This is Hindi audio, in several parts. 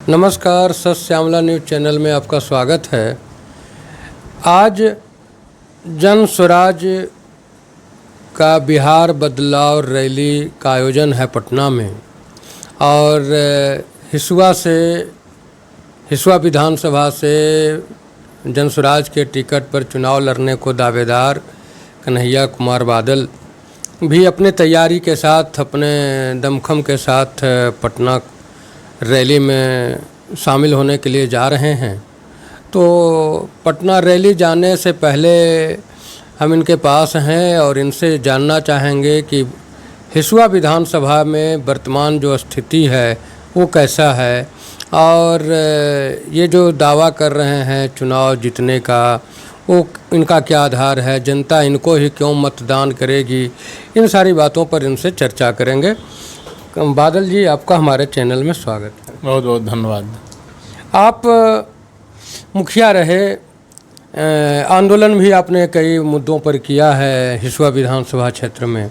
नमस्कार, सत श्यामला न्यूज़ चैनल में आपका स्वागत है। आज जन स्वराज का बिहार बदलाव रैली का आयोजन है पटना में और हिसुआ विधानसभा से जन स्वराज के टिकट पर चुनाव लड़ने को दावेदार कन्हैया कुमार बादल भी अपने तैयारी के साथ, अपने दमखम के साथ पटना रैली में शामिल होने के लिए जा रहे हैं। तो पटना रैली जाने से पहले हम इनके पास हैं और इनसे जानना चाहेंगे कि हिसुआ विधानसभा में वर्तमान जो स्थिति है वो कैसा है और ये जो दावा कर रहे हैं चुनाव जीतने का, वो इनका क्या आधार है, जनता इनको ही क्यों मतदान करेगी, इन सारी बातों पर इनसे चर्चा करेंगे। बादल जी, आपका हमारे चैनल में स्वागत है। बहुत बहुत धन्यवाद। आप मुखिया रहे, आंदोलन भी आपने कई मुद्दों पर किया है हिसुआ विधानसभा क्षेत्र में।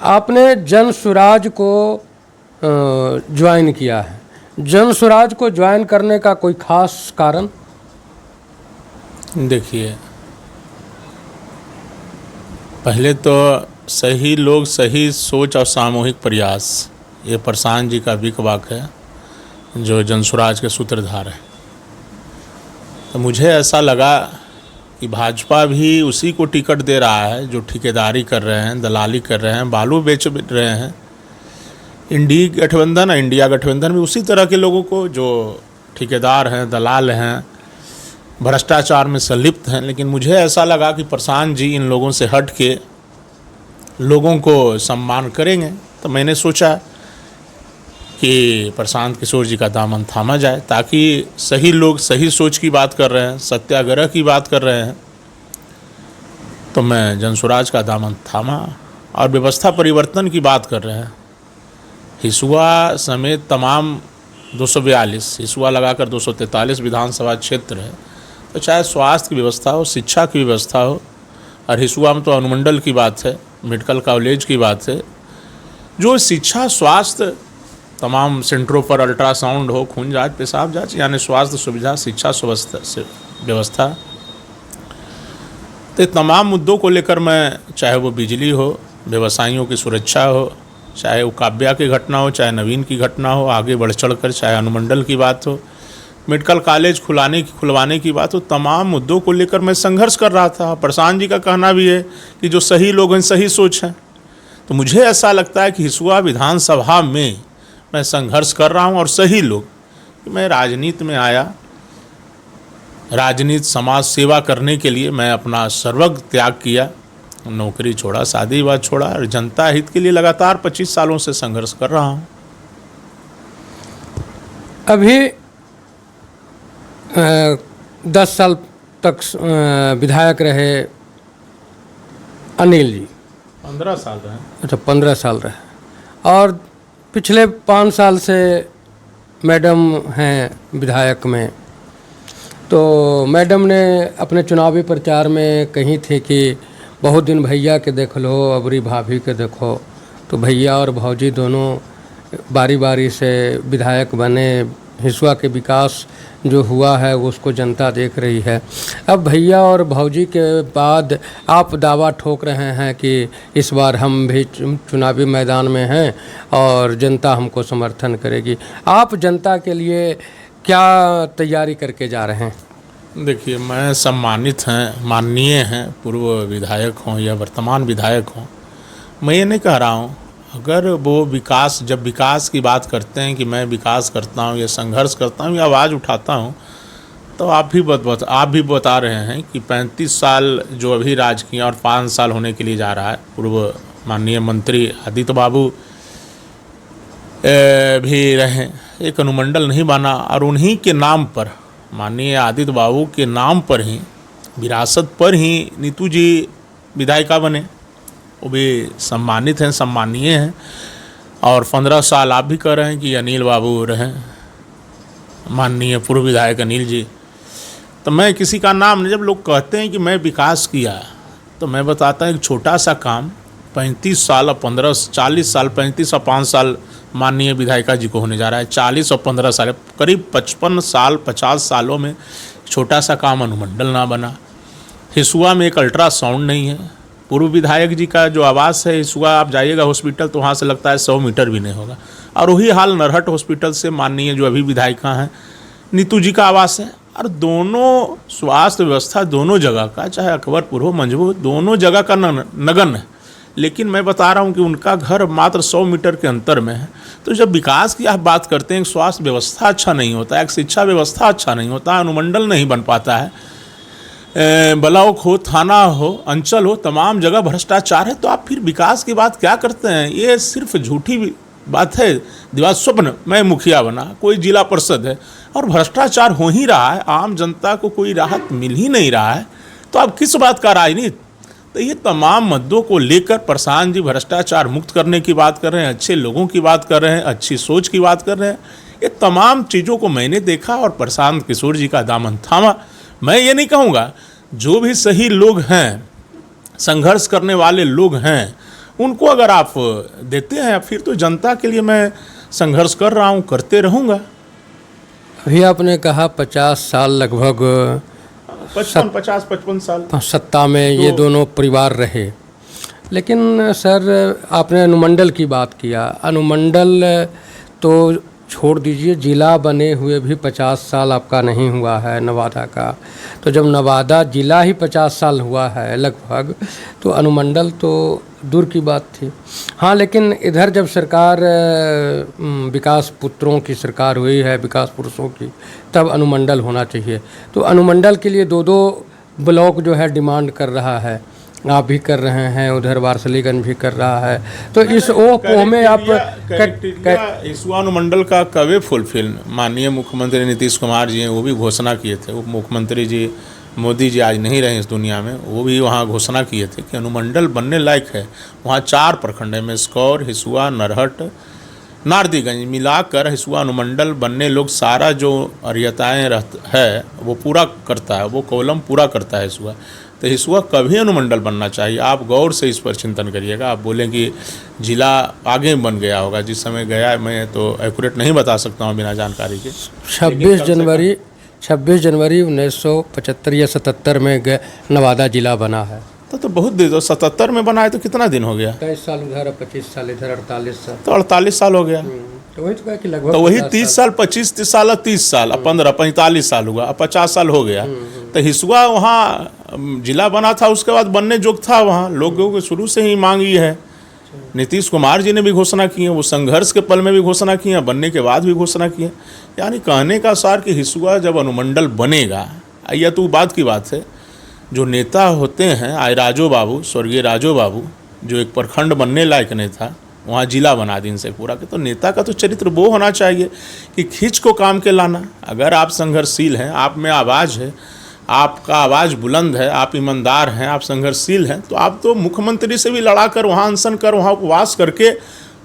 आपने जन स्वराज को ज्वाइन किया है। जन स्वराज को ज्वाइन करने का कोई खास कारण? देखिए, पहले तो सही लोग, सही सोच और सामूहिक प्रयास, ये प्रशांत जी का विक वाक है जो जन स्वराज के सूत्रधार है। तो मुझे ऐसा लगा कि भाजपा भी उसी को टिकट दे रहा है जो ठेकेदारी कर रहे हैं, दलाली कर रहे हैं, बालू बेच रहे हैं। इंडिया गठबंधन भी उसी तरह के लोगों को जो ठेकेदार हैं, दलाल हैं, भ्रष्टाचार में संलिप्त हैं। लेकिन मुझे ऐसा लगा कि प्रशांत जी इन लोगों से हट के लोगों को सम्मान करेंगे। तो मैंने सोचा कि प्रशांत किशोर जी का दामन थामा जाए, ताकि सही लोग सही सोच की बात कर रहे हैं, सत्याग्रह की बात कर रहे हैं। तो मैं जन स्वराज का दामन थामा और व्यवस्था परिवर्तन की बात कर रहे हैं। हिसुआ समेत तमाम 242, हिसुआ लगाकर 243 विधानसभा क्षेत्र है। तो चाहे स्वास्थ्य की व्यवस्था हो, शिक्षा की व्यवस्था हो, और हिसुआ में तो अनुमंडल की बात है, मेडिकल कॉलेज की बात है, जो शिक्षा, स्वास्थ्य, तमाम सेंटरों पर अल्ट्रासाउंड हो, खून जांच, पेशाब जांच, यानी स्वास्थ्य सुविधा, शिक्षा व्यवस्था, तो तमाम मुद्दों को लेकर मैं, चाहे वो बिजली हो, व्यवसायियों की सुरक्षा हो, चाहे वो काव्या की घटना हो, चाहे नवीन की घटना हो, आगे बढ़ चढ़कर चाहे अनुमंडल की बात हो, मेडिकल कॉलेज खुलवाने की बात हो, तमाम मुद्दों को लेकर मैं संघर्ष कर रहा था। प्रशांत जी का कहना भी है कि जो सही लोग हैं, सही सोच है। तो मुझे ऐसा लगता है कि हिसुआ विधानसभा में मैं संघर्ष कर रहा हूं और सही लोग, मैं राजनीति में आया, राजनीति समाज सेवा करने के लिए मैं अपना सर्वज्ञ त्याग किया, नौकरी छोड़ा, शादी विवाह छोड़ा और जनता हित के लिए लगातार 25 सालों से संघर्ष कर रहा हूं। अभी 10 साल तक विधायक रहे अनिल जी। 15 साल रहे। अच्छा, 15 साल रहे। और पिछले 5 साल से मैडम हैं विधायक में। तो मैडम ने अपने चुनावी प्रचार में कही थी कि बहुत दिन भैया के देख लो, अबरी भाभी के देखो। तो भैया और भौजी दोनों बारी बारी से विधायक बने। हिसुआ के विकास जो हुआ है उसको जनता देख रही है। अब भैया और भौजी के बाद आप दावा ठोक रहे हैं कि इस बार हम भी चुनावी मैदान में हैं और जनता हमको समर्थन करेगी। आप जनता के लिए क्या तैयारी करके जा रहे हैं? देखिए, मैं सम्मानित हैं, माननीय हैं, पूर्व विधायक हों या वर्तमान विधायक हों, मैं ये नहीं कह रहा हूँ। अगर वो जब विकास की बात करते हैं कि मैं विकास करता हूँ या संघर्ष करता हूँ या आवाज़ उठाता हूँ, तो आप भी बता रहे हैं कि 35 साल जो अभी राज किया और 5 साल होने के लिए जा रहा है, पूर्व माननीय मंत्री आदित्य बाबू भी रहे, एक अनुमंडल नहीं बना और उन्हीं के नाम पर, माननीय आदित्य बाबू के नाम पर ही, विरासत पर ही नीतू जी विधायिका बने। वो भी सम्मानित हैं, सम्मानीय हैं। और 15 साल आप भी कह रहे हैं कि अनिल बाबू रहें, माननीय पूर्व विधायक अनिल जी। तो मैं किसी का नाम नहीं, जब लोग कहते हैं कि मैं विकास किया, तो मैं बताता हूँ एक छोटा सा काम 35 साल और 40 साल, 35 और 5 साल माननीय विधायिका जी को होने जा रहा है। 40 और 15 साल, करीब 55 साल 50 सालों में छोटा सा काम अनुमंडल ना बना। हिसुआ में एक अल्ट्रासाउंड नहीं है। पूर्व विधायक जी का जो आवास है हिसुआ, आप जाइएगा हॉस्पिटल तो वहाँ से लगता है 100 मीटर भी नहीं होगा। और वही हाल नरहट हॉस्पिटल से माननीय जो अभी विधायिका हैं नीतू जी का आवास है। और दोनों स्वास्थ्य व्यवस्था दोनों जगह का, चाहे अकबरपुर हो मंझबू, दोनों जगह का नगन है। लेकिन मैं बता रहा हूँ कि उनका घर मात्र 100 मीटर के अंतर में है। तो जब विकास की आप बात करते हैं, स्वास्थ्य व्यवस्था अच्छा नहीं होता, एक शिक्षा व्यवस्था अच्छा नहीं होता, अनुमंडल नहीं बन पाता है, ब्लॉक हो, थाना हो, अंचल हो, तमाम जगह भ्रष्टाचार है, तो आप फिर विकास की बात क्या करते हैं? ये सिर्फ झूठी बात है। दिवा स्वप्न मैं मुखिया बना, कोई जिला परिषद है और भ्रष्टाचार हो ही रहा है, आम जनता को कोई राहत मिल ही नहीं रहा है, तो अब किस बात का राजनीति? तो ये तमाम मुद्दों को लेकर प्रशांत जी भ्रष्टाचार मुक्त करने की बात कर रहे हैं, अच्छे लोगों की बात कर रहे हैं, अच्छी सोच की बात कर रहे हैं। ये तमाम चीज़ों को मैंने देखा और प्रशांत किशोर जी का दामन थामा। मैं ये नहीं कहूँगा, जो भी सही लोग हैं, संघर्ष करने वाले लोग हैं, उनको अगर आप देते हैं, फिर तो जनता के लिए मैं संघर्ष कर रहा हूँ, करते रहूँगा। अभी आपने कहा 50 साल लगभग 55 साल सत्ता में ये दोनों परिवार रहे। लेकिन सर आपने अनुमंडल की बात किया, अनुमंडल तो छोड़ दीजिए, जिला बने हुए भी 50 साल आपका नहीं हुआ है नवादा का। तो जब नवादा जिला ही 50 साल हुआ है लगभग, तो अनुमंडल तो दूर की बात थी। हाँ, लेकिन इधर जब सरकार विकास पुत्रों की सरकार हुई है, विकास पुरुषों की, तब अनुमंडल होना चाहिए। तो अनुमंडल के लिए दो ब्लॉक जो है डिमांड कर रहा है, आप भी कर रहे हैं, उधर वारसलीगंज भी कर रहा है। तो इस ओह में आप हिसुआ अनुमंडल का कवे फुलफिल माननीय मुख्यमंत्री नीतीश कुमार जी हैं, वो भी घोषणा किए थे। उप मुख्यमंत्री जी मोदी जी आज नहीं रहे इस दुनिया में, वो भी वहाँ घोषणा किए थे कि अनुमंडल बनने लायक है। वहाँ 4 प्रखंड है, मेस्कौर, हिसुआ, नरहट, नारदीगंज, मिलाकर हिसुआ अनुमंडल बनने लोग सारा जो अर्यताएँ है वो पूरा करता है, वो कॉलम पूरा करता है हिसुआ। तो हिसुआ कभी अनुमंडल बनना चाहिए। आप गौर से इस पर चिंतन करिएगा। आप बोलें कि जिला आगे बन गया होगा, जिस समय गया मैं तो एक्यूरेट नहीं बता सकता हूँ बिना जानकारी के। 26 जनवरी 1975 या 77 में नवादा जिला बना है। तो बहुत दिन, तो 77 में बना है तो कितना दिन हो गया? 23 साल उधर, 25 साल इधर, 48 साल, तो 48 साल हो गया। तो वही तो कहा कि लगभग, तो वही 30 साल 25 साल 30 साल 15 45 साल हुआ, अब 50 साल हो गया। तो हिसुआ वहाँ जिला बना था, उसके बाद बनने जोग था। वहाँ लोगों को शुरू से ही मांग ये है। नीतीश कुमार जी ने भी घोषणा की है, वो संघर्ष के पल में भी घोषणा की है, बनने के बाद भी घोषणा की है। यानी कहने का सार कि हिसुआ जब अनुमंडल बनेगा, यह तो बात की बात है, जो नेता होते हैं, आय राजो बाबू, स्वर्गीय राजो बाबू, जो एक प्रखंड बनने लायक नहीं था, वहाँ जिला बना दिन से पूरा के। तो नेता का तो चरित्र वो होना चाहिए कि खींच को काम के लाना। अगर आप संघर्षशील हैं, आप में आवाज़ है, आपका आवाज़ बुलंद है, आप ईमानदार हैं, आप संघर्षशील हैं, तो आप तो मुख्यमंत्री से भी लड़ा कर, वहाँ अनशन कर, वहाँ उपवास करके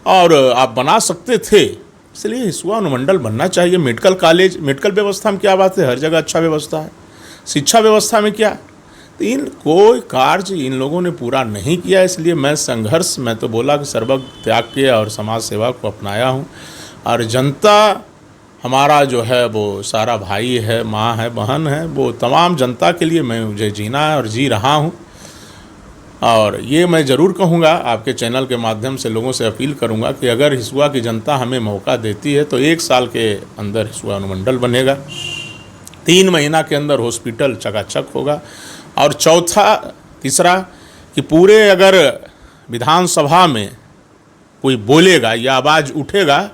और आप बना सकते थे। इसलिए हिसुआ अनुमंडल बनना चाहिए। मेडिकल कॉलेज, मेडिकल व्यवस्था में क्या बात है, हर जगह अच्छा व्यवस्था है। शिक्षा व्यवस्था में क्या, तो इन कोई कार्य इन लोगों ने पूरा नहीं किया। इसलिए मैं संघर्ष, मैं तो बोला कि सर्वज्ञ त्याग के और समाज सेवा को अपनाया हूँ। और जनता हमारा जो है वो सारा भाई है, माँ है, बहन है, वो तमाम जनता के लिए मुझे जीना है और जी रहा हूँ। और ये मैं ज़रूर कहूँगा, आपके चैनल के माध्यम से लोगों से अपील करूँगा कि अगर हिसुआ की जनता हमें मौका देती है तो 1 साल के अंदर हिसुआ अनुमंडल बनेगा, 3 महीना के अंदर हॉस्पिटल चकाचक होगा। और तीसरा कि पूरे अगर विधानसभा में कोई बोलेगा या आवाज़ उठेगा,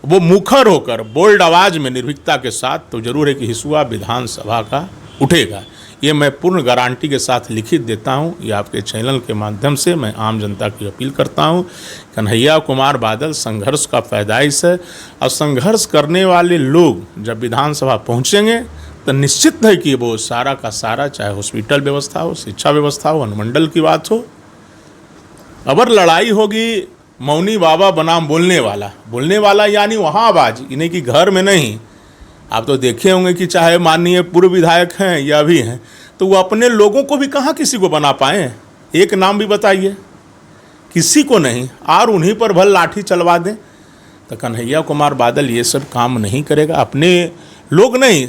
वो मुखर होकर बोल्ड आवाज़ में निर्भीकता के साथ, तो ज़रूर है कि हिसुआ विधानसभा का उठेगा। ये मैं पूर्ण गारंटी के साथ लिखित देता हूँ। ये आपके चैनल के माध्यम से मैं आम जनता की अपील करता हूँ। कन्हैया कुमार बादल संघर्ष का पैदाइश है, और संघर्ष करने वाले लोग जब विधानसभा पहुँचेंगे तो निश्चित है कि वो सारा का सारा, चाहे हॉस्पिटल व्यवस्था हो, शिक्षा व्यवस्था हो, अनुमंडल की बात हो, अगर लड़ाई होगी मौनी बाबा बनाम बोलने वाला यानी वहाँ आवाज़, इन्हें कि घर में नहीं। आप तो देखे होंगे कि चाहे माननीय पूर्व विधायक हैं या भी हैं, तो वो अपने लोगों को भी कहाँ किसी को बना पाए। एक नाम भी बताइए किसी को नहीं, और उन्हीं पर भल लाठी चलवा दें, तो कन्हैया कुमार बादल ये सब काम नहीं करेगा। अपने लोग नहीं,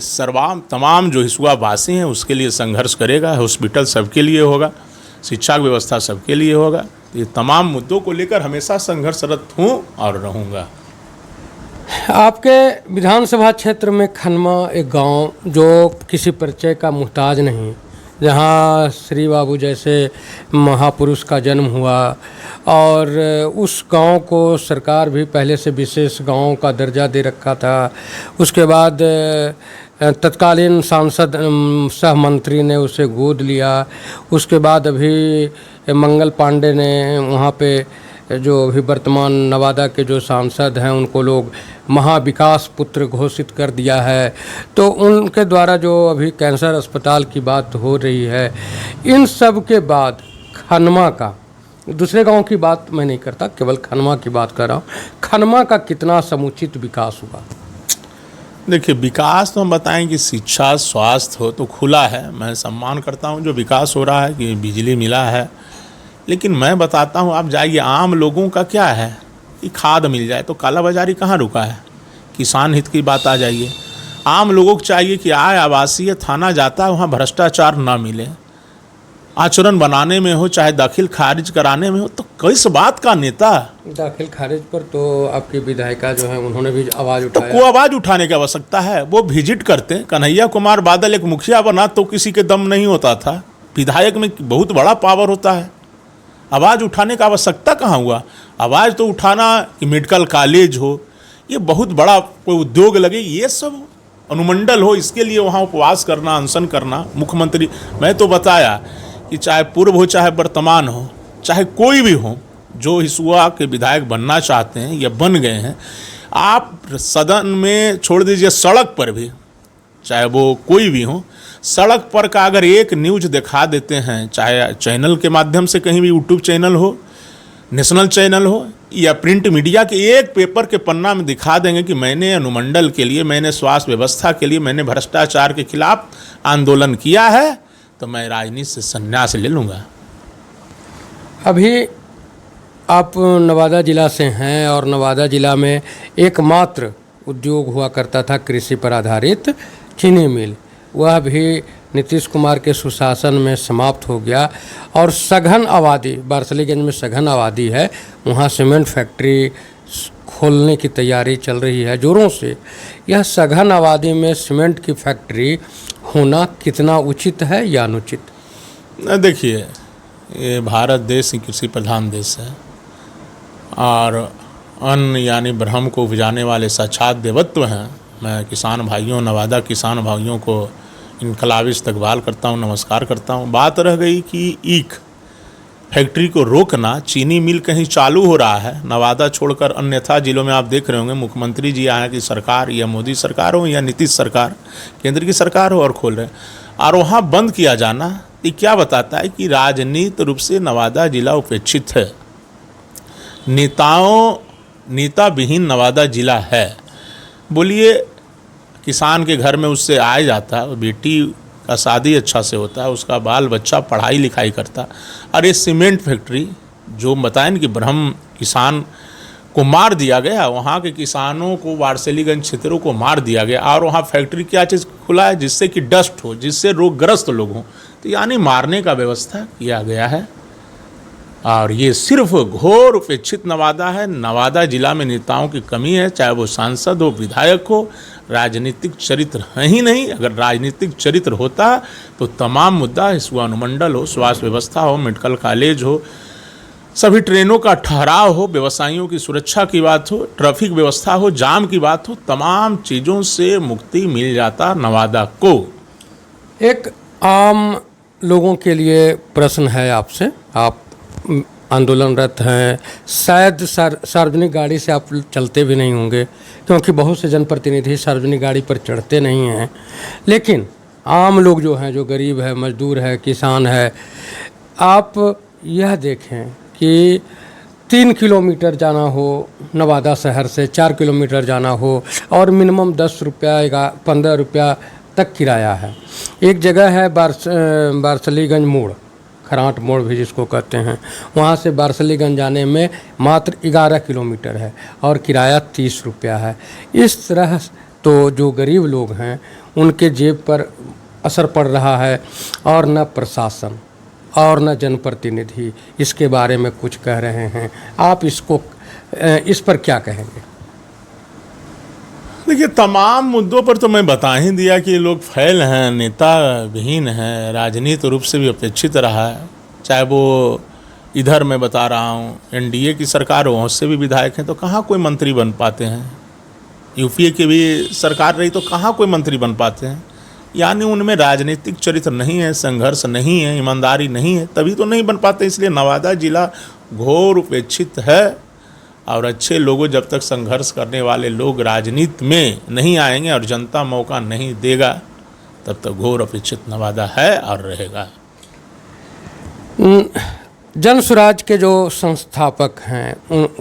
तमाम जो हिसुआ वासी हैं उसके लिए संघर्ष करेगा। हॉस्पिटल सबके लिए होगा, शिक्षा व्यवस्था सबके लिए होगा। ये तमाम मुद्दों को लेकर हमेशा संघर्षरत हूँ और रहूँगा। आपके विधानसभा क्षेत्र में खनमा एक गांव जो किसी परिचय का मुहताज नहीं, जहां श्री बाबू जैसे महापुरुष का जन्म हुआ, और उस गांव को सरकार भी पहले से विशेष गांव का दर्जा दे रखा था। उसके बाद तत्कालीन सांसद सह मंत्री ने उसे गोद लिया। उसके बाद अभी मंगल पांडे ने वहाँ पे जो अभी वर्तमान नवादा के जो सांसद हैं उनको लोग महाविकास पुत्र घोषित कर दिया है। तो उनके द्वारा जो अभी कैंसर अस्पताल की बात हो रही है, इन सब के बाद खनमा का, दूसरे गांव की बात मैं नहीं करता, केवल खनमा की बात कर रहा हूँ, खनमा का कितना समुचित विकास हुआ? देखिए, विकास तो हम बताएं कि शिक्षा स्वास्थ्य हो तो खुला है, मैं सम्मान करता हूँ जो विकास हो रहा है कि बिजली मिला है। लेकिन मैं बताता हूँ, आप जाइए, आम लोगों का क्या है कि खाद मिल जाए तो कालाबाजारी कहाँ रुका है। किसान हित की बात आ जाइए, आम लोगों को चाहिए कि आय आवासीय थाना जाता है वहाँ भ्रष्टाचार ना मिले, आचरण बनाने में हो चाहे दाखिल खारिज कराने में हो। तो किस बात का नेता? दाखिल खारिज पर तो आपकी विधायिका जो है उन्होंने भी आवाज़ उठाया। तो को आवाज़ उठाने की आवश्यकता है, वो विजिट करते। कन्हैया कुमार बादल एक मुखिया बना तो किसी के दम नहीं होता था, विधायक में बहुत बड़ा पावर होता है। आवाज़ उठाने का आवश्यकता कहाँ हुआ? आवाज़ तो उठाना कि मेडिकल कॉलेज हो, ये बहुत बड़ा कोई उद्योग लगे, ये सब अनुमंडल हो, इसके लिए वहाँ उपवास करना, अनशन करना। मुख्यमंत्री, मैं तो बताया कि चाहे पूर्व हो चाहे वर्तमान हो, चाहे कोई भी हो, जो हिसुआ के विधायक बनना चाहते हैं या बन गए हैं, आप सदन में छोड़ दीजिए, सड़क पर भी, चाहे वो कोई भी हो, सड़क पर का अगर एक न्यूज़ दिखा देते हैं, चाहे चैनल के माध्यम से कहीं भी, यूट्यूब चैनल हो, नेशनल चैनल हो या प्रिंट मीडिया के एक पेपर के पन्ना में दिखा देंगे कि मैंने अनुमंडल के लिए, मैंने स्वास्थ्य व्यवस्था के लिए, मैंने भ्रष्टाचार के खिलाफ आंदोलन किया है, तो मैं राजनीति से संन्यास ले लूँगा। अभी आप नवादा ज़िला से हैं और नवादा ज़िला में एकमात्र उद्योग हुआ करता था कृषि पर आधारित चीनी मिल, वह भी नीतीश कुमार के सुशासन में समाप्त हो गया। और सघन आबादी, बारसलीगंज में सघन आबादी है, वहाँ सीमेंट फैक्ट्री खोलने की तैयारी चल रही है ज़ोरों से। यह सघन आबादी में सीमेंट की फैक्ट्री होना कितना उचित है या अनुचित? देखिए, ये भारत देश ही कृषि प्रधान देश है और अन्न यानी ब्रह्म को उपजाने वाले साक्षात देवत्व हैं। मैं किसान भाइयों, नवादा किसान भाइयों को इनकलाबी इस्तकबाल करता हूँ, नमस्कार करता हूँ। बात रह गई कि ईख फैक्ट्री को रोकना, चीनी मिल कहीं चालू हो रहा है नवादा छोड़कर अन्यथा जिलों में आप देख रहे होंगे, मुख्यमंत्री जी आए कि सरकार या मोदी सरकार हो या नीतीश सरकार, केंद्र की सरकार हो, और खोल रहे हैं, और वहाँ बंद किया जाना, ये क्या बताता है कि राजनीतिक रूप से नवादा जिला उपेक्षित है। नेता विहीन नवादा जिला है। बोलिए, किसान के घर में उससे आया जाता है, बेटी का शादी अच्छा से होता है, उसका बाल बच्चा पढ़ाई लिखाई करता। और ये सीमेंट फैक्ट्री जो बताएं कि ब्रह्म किसान को मार दिया गया, वहाँ के किसानों को, वारसलीगंज क्षेत्रों को मार दिया गया, और वहाँ फैक्ट्री क्या चीज़ खुला है जिससे कि डस्ट हो, जिससे रोगग्रस्त लोग हों, तो यानी मारने का व्यवस्था किया गया है। और ये सिर्फ घोर उपेक्षित नवादा है। नवादा जिला में नेताओं की कमी है, चाहे वो सांसद हो, विधायक हो, राजनीतिक चरित्र है ही नहीं। अगर राजनीतिक चरित्र होता तो तमाम मुद्दा, हिसुआ अनुमंडल हो, स्वास्थ्य व्यवस्था हो, मेडिकल कॉलेज हो, सभी ट्रेनों का ठहराव हो, व्यवसायियों की सुरक्षा की बात हो, ट्रैफिक व्यवस्था हो, जाम की बात हो, तमाम चीज़ों से मुक्ति मिल जाता नवादा को। एक आम लोगों के लिए प्रश्न है आपसे, आप आंदोलनरत हैं, शायद सार्वजनिक गाड़ी से आप चलते भी नहीं होंगे क्योंकि बहुत से जनप्रतिनिधि सार्वजनिक गाड़ी पर चढ़ते नहीं हैं, लेकिन आम लोग जो हैं, जो गरीब है, मजदूर है, किसान है, आप यह देखें कि 3 किलोमीटर जाना हो नवादा शहर से, 4 किलोमीटर जाना हो, और मिनिमम 10 रुपया या 15 रुपया तक किराया है। एक जगह है बारसलीगंज मोड़, खरांट मोड़ भी जिसको कहते हैं, वहाँ से बारसलीगंज जाने में मात्र 11 किलोमीटर है और किराया 30 रुपया है। इस तरह तो जो गरीब लोग हैं उनके जेब पर असर पड़ रहा है और न प्रशासन और न जनप्रतिनिधि इसके बारे में कुछ कह रहे हैं। आप इस पर क्या कहेंगे? देखिए, तमाम मुद्दों पर तो मैं बता ही दिया कि ये लोग फैल हैं, नेता विहीन हैं, राजनीतिक रूप से भी अपेक्षित रहा है। चाहे वो इधर मैं बता रहा हूँ एनडीए की सरकार हो, उससे भी विधायक हैं तो कहाँ कोई मंत्री बन पाते हैं। यूपीए की भी सरकार रही तो कहाँ कोई मंत्री बन पाते हैं। यानी उनमें राजनीतिक चरित्र नहीं है, संघर्ष नहीं है, ईमानदारी नहीं है, तभी तो नहीं बन पाते। इसलिए नवादा जिला घोर उपेक्षित है और अच्छे लोगों, जब तक संघर्ष करने वाले लोग राजनीति में नहीं आएंगे और जनता मौका नहीं देगा, तब तक घोर अपेक्षित नवादा है और रहेगा। जन स्वराज के जो संस्थापक हैं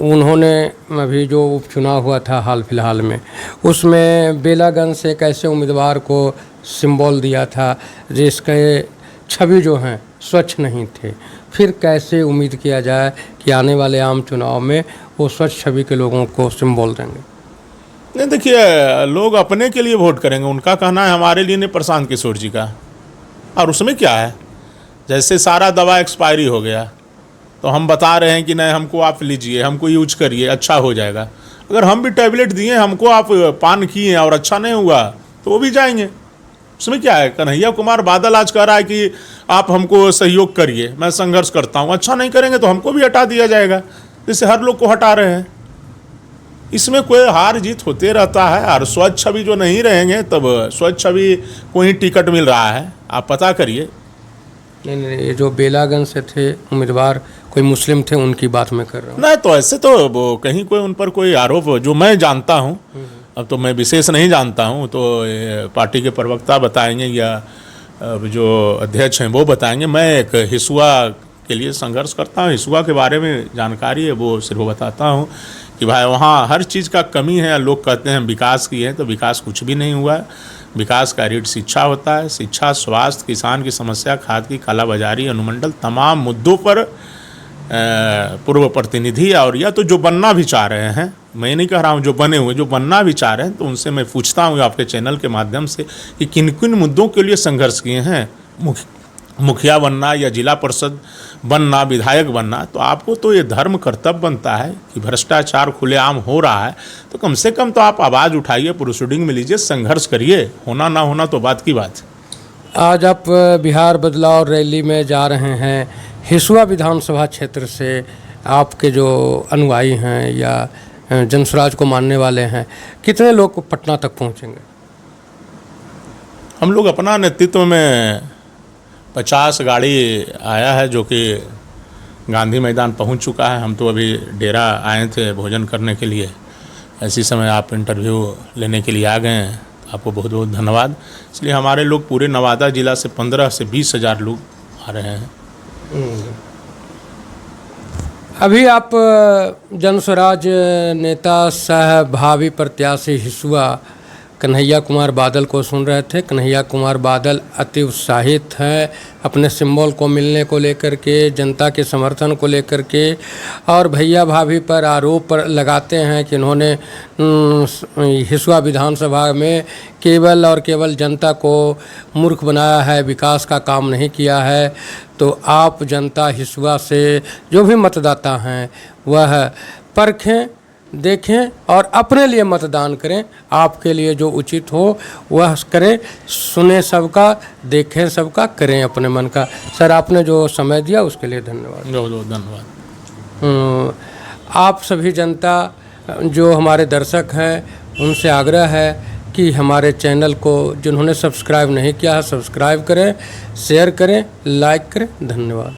उन्होंने अभी जो उपचुनाव हुआ था हाल फिलहाल में, उसमें बेलागंज से एक ऐसे उम्मीदवार को सिंबल दिया था जिसके छवि जो हैं स्वच्छ नहीं थे। फिर कैसे उम्मीद किया जाए कि आने वाले आम चुनाव में वो स्वच्छ छवि के लोगों को सिंबल देंगे? नहीं, देखिए, लोग अपने के लिए वोट करेंगे। उनका कहना है हमारे लिए नहीं, प्रशांत किशोर जी का। और उसमें क्या है, जैसे सारा दवा एक्सपायरी हो गया तो हम बता रहे हैं कि नहीं, हमको आप लीजिए, हमको यूज करिए, अच्छा हो जाएगा। अगर हम भी टैबलेट दिए, हमको आप पान किए और अच्छा नहीं हुआ तो वो भी जाएंगे। उसमें क्या है? कन्हैया कुमार बादल आज कह रहा है कि आप हमको सहयोग करिए, मैं संघर्ष करता हूँ। अच्छा नहीं करेंगे तो हमको भी हटा दिया जाएगा, जैसे हर लोग को हटा रहे हैं। इसमें कोई हार जीत होते रहता है। और स्वच्छ छवि जो नहीं रहेंगे, तब स्वच्छ छवि को ही टिकट मिल रहा है, आप पता करिए। नहीं, ये जो बेलागंज से थे उम्मीदवार, कोई मुस्लिम थे, उनकी बात मैं कर रहा हूँ। नहीं, तो ऐसे तो वो कहीं कोई उन पर कोई आरोप जो मैं जानता हूँ, अब तो मैं विशेष नहीं जानता हूँ, तो पार्टी के प्रवक्ता बताएंगे या जो अध्यक्ष हैं वो बताएंगे। मैं एक हिसुआ के लिए संघर्ष करता हूँ, हिसुआ के बारे में जानकारी है, वो सिर्फ बताता हूँ कि भाई वहाँ हर चीज़ का कमी है। लोग कहते हैं विकास की है, तो विकास कुछ भी नहीं हुआ है। विकास का रीढ़ शिक्षा होता है। शिक्षा, स्वास्थ्य, किसान की समस्या, खाद की कालाबाजारी, अनुमंडल, तमाम मुद्दों पर पूर्व प्रतिनिधि और या तो जो बनना भी चाह रहे हैं, मैं नहीं कह रहा हूँ जो बने हुए, जो बनना भी चाह रहे हैं, तो उनसे मैं पूछता हूँ आपके चैनल के माध्यम से कि किन किन मुद्दों के लिए संघर्ष किए हैं। मुखिया बनना या जिला परिषद बनना, विधायक बनना, तो आपको तो ये धर्म कर्तव्य बनता है कि भ्रष्टाचार खुलेआम हो रहा है तो कम से कम तो आप आवाज़ उठाइए, प्रोसीडिंग में लीजिए, संघर्ष करिए। होना ना होना तो बात की बात है। आज आप बिहार बदलाव रैली में जा रहे हैं। हिसुआ विधानसभा क्षेत्र से आपके जो अनुयायी हैं या जनस्वराज को मानने वाले हैं, कितने लोग पटना तक पहुंचेंगे? हम लोग अपना नेतृत्व में 50 गाड़ी आया है जो कि गांधी मैदान पहुंच चुका है। हम तो अभी डेरा आए थे भोजन करने के लिए, ऐसी समय आप इंटरव्यू लेने के लिए आ गए हैं, आपको बहुत बहुत धन्यवाद। इसलिए हमारे लोग पूरे नवादा जिला से 15 से 20 हज़ार लोग आ रहे हैं। अभी आप जनस्वराज नेता सह भावी प्रत्याशी हिसुआ कन्हैया कुमार बादल को सुन रहे थे। कन्हैया कुमार बादल अति उत्साहित हैं अपने सिंबल को मिलने को लेकर के, जनता के समर्थन को लेकर के, और भैया भाभी पर आरोप लगाते हैं कि इन्होंने हिसुआ विधानसभा में केवल और केवल जनता को मूर्ख बनाया है, विकास का काम नहीं किया है। तो आप जनता हिसुआ से जो भी मतदाता हैं वह परखें, देखें और अपने लिए मतदान करें। आपके लिए जो उचित हो वह करें, सुने सबका, देखें सबका, करें अपने मन का। सर, आपने जो समय दिया उसके लिए धन्यवाद। बहुत बहुत धन्यवाद। आप सभी जनता जो हमारे दर्शक हैं उनसे आग्रह है कि हमारे चैनल को जिन्होंने सब्सक्राइब नहीं किया है सब्सक्राइब करें, शेयर करें, लाइक करें। धन्यवाद।